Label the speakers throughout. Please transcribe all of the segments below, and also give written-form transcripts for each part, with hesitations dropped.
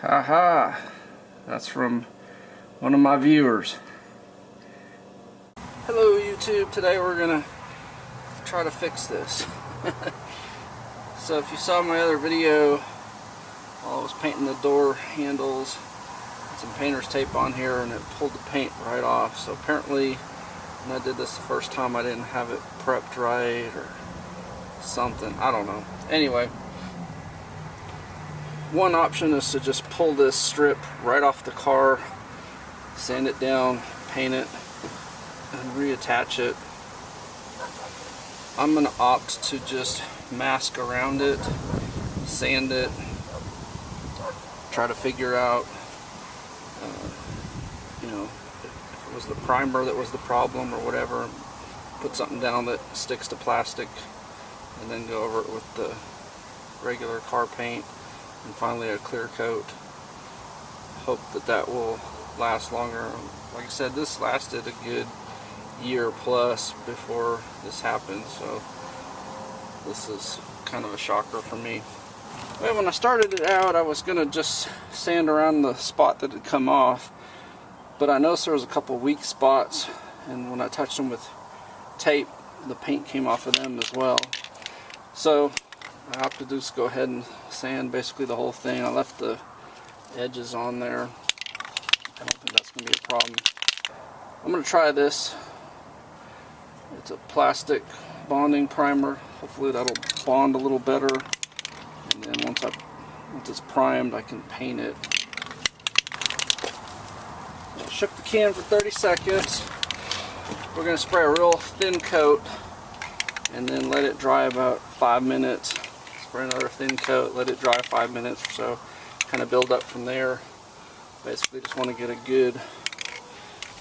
Speaker 1: Haha, that's from one of my viewers. Hello YouTube, today we're gonna try to fix this. So if you saw my other video while I was painting the door handles, some painter's tape on here and it pulled the paint right off. So apparently when I did this the first time I didn't have it prepped right or something, I don't know. Anyway, one option is to just pull this strip right off the car, sand it down, paint it, and reattach it. I'm going to opt to just mask around it, sand it, try to figure out, you know, if it was the primer that was the problem or whatever, put something down that sticks to plastic, and then go over it with the regular car paint, and finally a clear coat. Hope that that will last longer. Like I said, this lasted a good year plus before this happened, so this is kind of a shocker for me. Well, when I started it out, I was gonna just sand around the spot that had come off, but I noticed there was a couple weak spots, and when I touched them with tape, the paint came off of them as well. So I opted to just go ahead and sand basically the whole thing. I left the edges on there. I don't think that's going to be a problem. I'm going to try this. It's a plastic bonding primer. Hopefully that'll bond a little better. And then once it's primed, I can paint it. I'll shook the can for 30 seconds. We're going to spray a real thin coat and then let it dry about 5 minutes. Spray another thin coat, let it dry 5 minutes or so, kind of build up from there. Basically just want to get a good,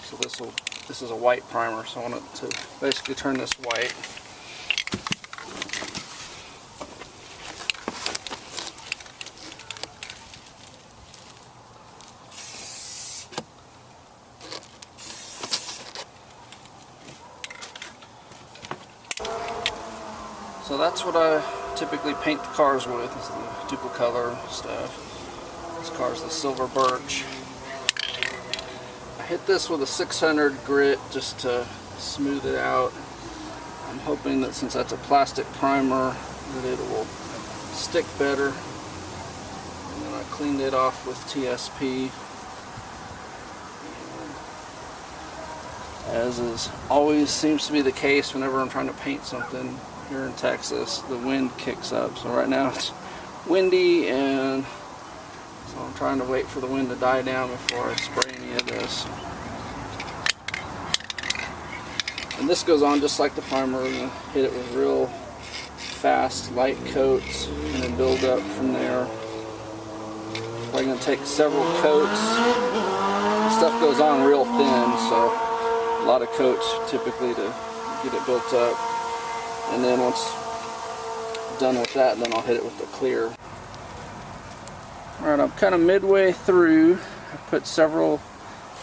Speaker 1: so this is a white primer, so I want it to basically turn this white. So that's what I typically paint the cars with, is the Duplicolor stuff. This car's the silver birch. I hit this with a 600 grit just to smooth it out. I'm hoping that since that's a plastic primer that it will stick better. And then I cleaned it off with TSP. As is always seems to be the case whenever I'm trying to paint something here in Texas, the wind kicks up. So right now it's windy, and so I'm trying to wait for the wind to die down before I spray any of this. And this goes on just like the primer. I'm going to hit it with real fast, light coats and then build up from there. I'm going to take several coats. Stuff goes on real thin, so a lot of coats typically to get it built up. And then once done with that, then I'll hit it with the clear. Alright, I'm kind of midway through. I put several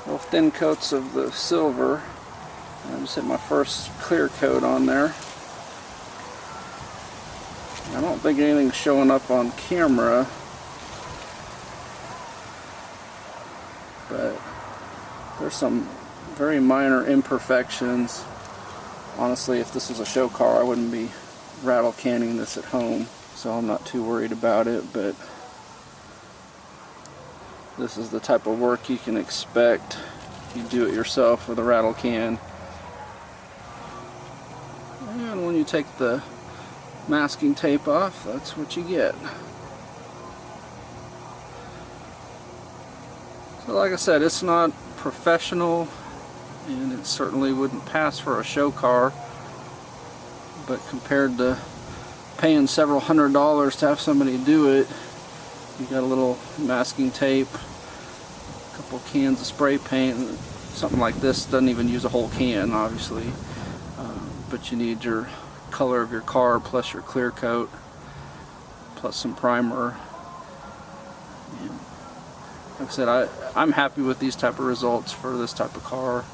Speaker 1: little thin coats of the silver. I just hit my first clear coat on there. I don't think anything's showing up on camera, but there's some very minor imperfections. Honestly, if this was a show car, I wouldn't be rattle canning this at home, so I'm not too worried about it, but this is the type of work you can expect. You do it yourself with a rattle can. And when you take the masking tape off, that's what you get. So like I said, it's not professional, and it certainly wouldn't pass for a show car, but compared to paying several $100s to have somebody do it, you got a little masking tape, a couple cans of spray paint. Something like this doesn't even use a whole can, obviously, but you need your color of your car plus your clear coat plus some primer. And like I said, I'm happy with these type of results for this type of car.